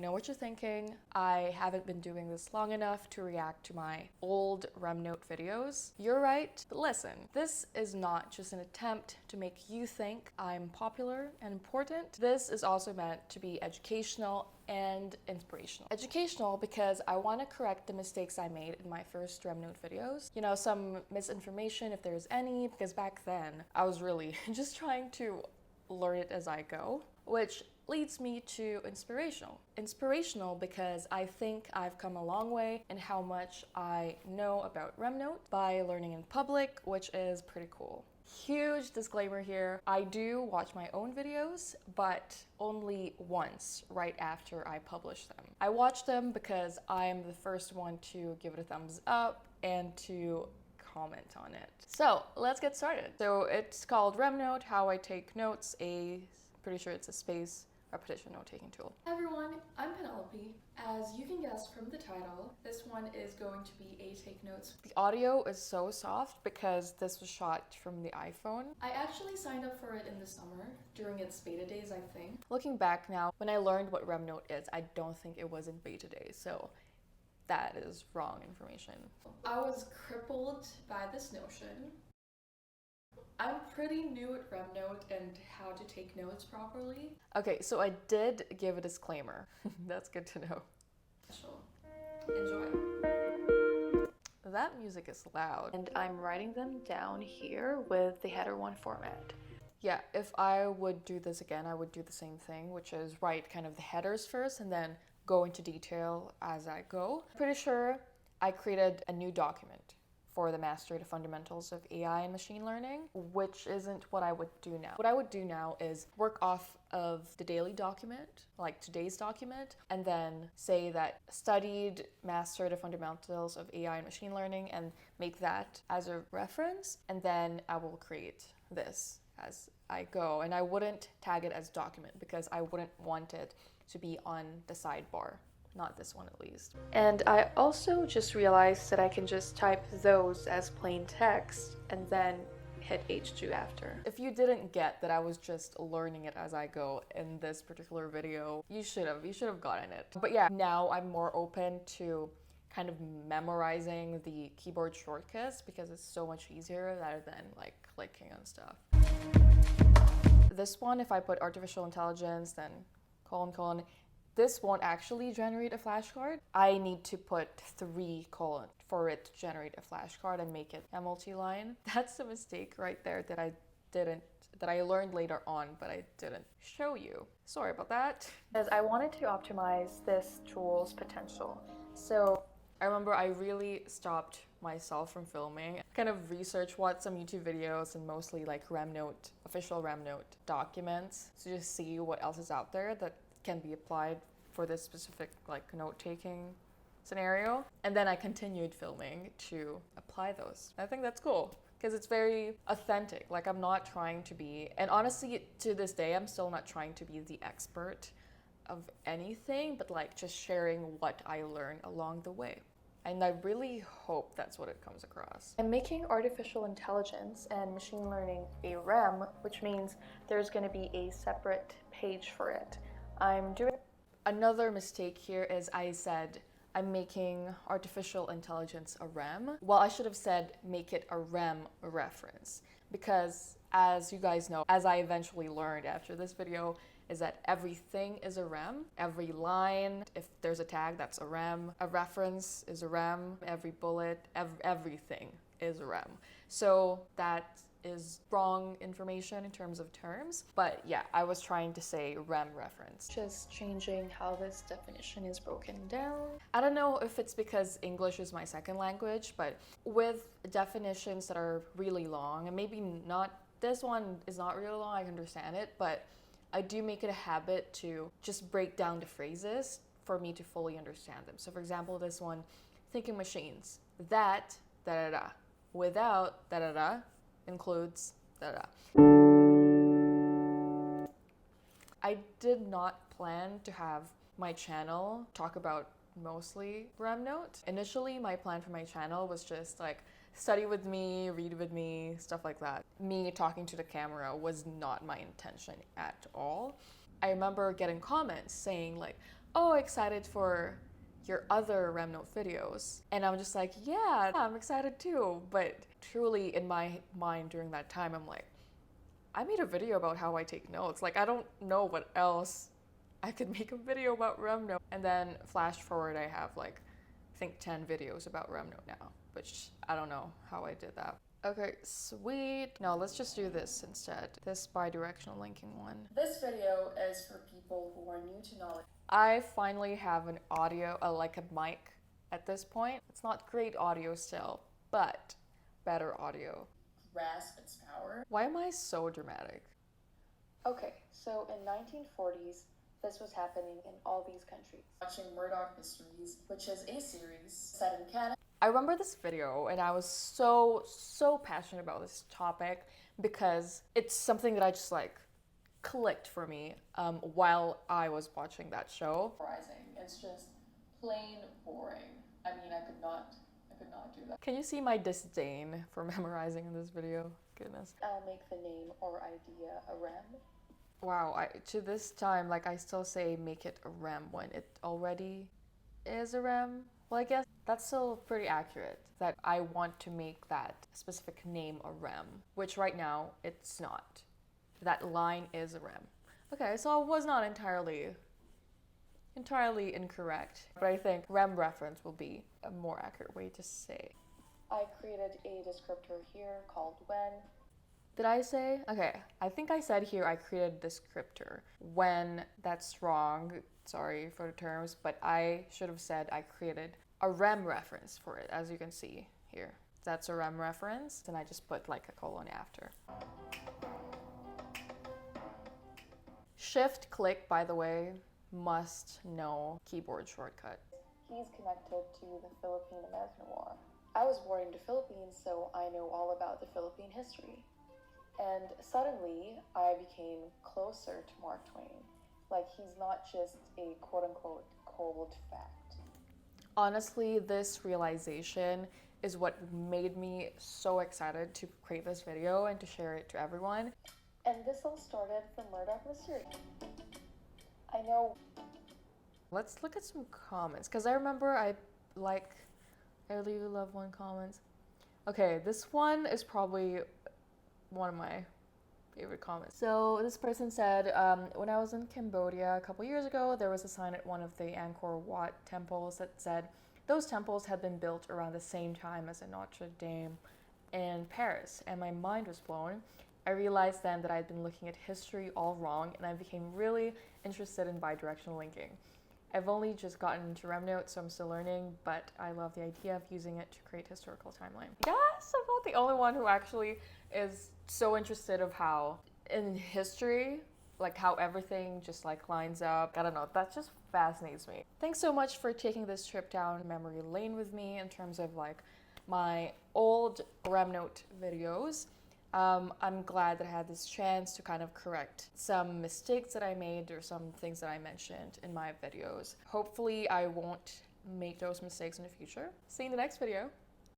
know what you're thinking. I haven't been doing this long enough to react to my old remnote videos. You're right, but listen, this is not just an attempt to make you think I'm popular and important. This is also meant to be educational and inspirational. Educational because I want to correct the mistakes I made in my first remnote videos. You know, some misinformation if there's any, because back then I was really just trying to learn it as I go, which leads me to inspirational. Inspirational because I think I've come a long way in how much I know about remnote by learning in public, which is pretty cool. Huge disclaimer here, I do watch my own videos, but only once right after I publish them. I watch them because I'm the first one to give it a thumbs up and to comment on it. So let's get started. So it's called remnote, how I take notes, pretty sure it's a space repetition note-taking tool. Hi everyone, I'm Penelope. As you can guess from the title, this one is going to be a take notes. The audio is so soft because this was shot from the iPhone. I actually signed up for it in the summer during its beta days, I think. Looking back now, when I learned what remnote is, I don't think it was in beta days, so that is wrong information. I was crippled by this notion. I'm pretty new at remnote and how to take notes properly. Okay, so I did give a disclaimer. That's good to know. Enjoy. That music is loud. And I'm writing them down here with the header 1 format. Yeah, if I would do this again, I would do the same thing, which is write kind of the headers first and then go into detail as I go. Pretty sure I created a new document for the Mastery the Fundamentals of AI and Machine Learning, which isn't what I would do now. What I would do now is work off of the daily document, like today's document, and then say that studied Master the Fundamentals of AI and Machine Learning and make that as a reference, and then I will create this as I go. And I wouldn't tag it as document because I wouldn't want it to be on the sidebar. Not this one at least. And I also just realized that I can just type those as plain text and then hit H2 after. If you didn't get that I was just learning it as I go in this particular video, you should have gotten it. But yeah, now I'm more open to kind of memorizing the keyboard shortcuts because it's so much easier rather than like clicking on stuff. This one, if I put artificial intelligence, then colon, this won't actually generate a flashcard. I need to put 3 colon for it to generate a flashcard and make it a multi-line. That's a mistake right there that I learned later on, but I didn't show you. Sorry about that. Because I wanted to optimize this tool's potential. So I remember I really stopped myself from filming, kind of research watched some YouTube videos and mostly like remnote, official remnote documents to just see what else is out there that can be applied for this specific like note-taking scenario. And then I continued filming to apply those. I think that's cool because it's very authentic. Like I'm not trying to be, and honestly to this day I'm still not trying to be the expert of anything, but like just sharing what I learned along the way. And I really hope that's what it comes across. I'm making artificial intelligence and machine learning a REM, which means there's going to be a separate page for it. I'm doing another mistake here is I said I'm making artificial intelligence a REM. Well, I should have said make it a REM reference because as you guys know, as I eventually learned after this video, is that everything is a REM. Every line, if there's a tag, that's a REM. A reference is a REM. Every bullet, everything is a REM. So that is wrong information in terms of terms, but yeah, I was trying to say REM reference. Just changing how this definition is broken down. I don't know if it's because English is my second language, but with definitions that are really long, and maybe not, this one is not really long, I understand it, but I do make it a habit to just break down the phrases for me to fully understand them. So for example, this one, thinking machines, that, da-da-da, without, da-da-da, includes da-da. I did not plan to have my channel talk about mostly remnote. Initially, my plan for my channel was just like study with me, read with me, stuff like that. Me talking to the camera was not my intention at all. I remember getting comments saying like, oh, excited for your other remnote videos. And I'm just like, yeah, I'm excited too. But truly in my mind during that time, I'm like, I made a video about how I take notes. Like, I don't know what else I could make a video about remnote. And then flash forward, I have like, I think 10 videos about remnote now, which I don't know how I did that. Okay, sweet. Now let's just do this instead. This bidirectional linking one. This video is for people who are new to knowledge. I finally have an audio, like a mic at this point. It's not great audio still, but better audio. Grasp its power. Why am I so dramatic? Okay, so in 1940s, this was happening in all these countries. Watching Murdoch Mysteries, which is a series set in Canada. I remember this video and I was so passionate about this topic because it's something that I just like clicked for me while I was watching that show. It's just plain boring. I mean, I could not do that. Can you see my disdain for memorizing in this video? Goodness. I'll make the name or idea a rem. Wow, to this time, like I still say make it a rem when it already is a rem. Well, I guess that's still pretty accurate that I want to make that specific name a rem, which right now it's not. That line is a rem. Okay, so it was not entirely incorrect, but I think rem reference will be a more accurate way to say. I created a descriptor here called when. Did I say? Okay, I think I said here I created a descriptor. When, that's wrong, sorry for the terms, but I should have said I created a rem reference for it, as you can see here. That's a rem reference, and I just put like a colon after. Shift click, by the way, must know keyboard shortcut. He's connected to the Philippine-American War. I was born in the Philippines, so I know all about the Philippine history. And suddenly, I became closer to Mark Twain. Like, he's not just a quote-unquote cold fact. Honestly, this realization is what made me so excited to create this video and to share it to everyone. And this all started from Murdoch Mystery. I know. Let's look at some comments, because I remember I really love one comments. Okay, this one is probably one of my favorite comments. So this person said, when I was in Cambodia a couple years ago, there was a sign at one of the Angkor Wat temples that said those temples had been built around the same time as the Notre Dame in Paris, and my mind was blown. I realized then that I'd been looking at history all wrong, and I became really interested in bidirectional linking. I've only just gotten into remnote, so I'm still learning, but I love the idea of using it to create historical timeline. Yes, I'm not the only one who actually is so interested of how in history, like how everything just like lines up. I don't know, that just fascinates me. Thanks so much for taking this trip down memory lane with me in terms of like my old remnote videos. I'm glad that I had this chance to kind of correct some mistakes that I made or some things that I mentioned in my videos. Hopefully I won't make those mistakes in the future. See you in the next video.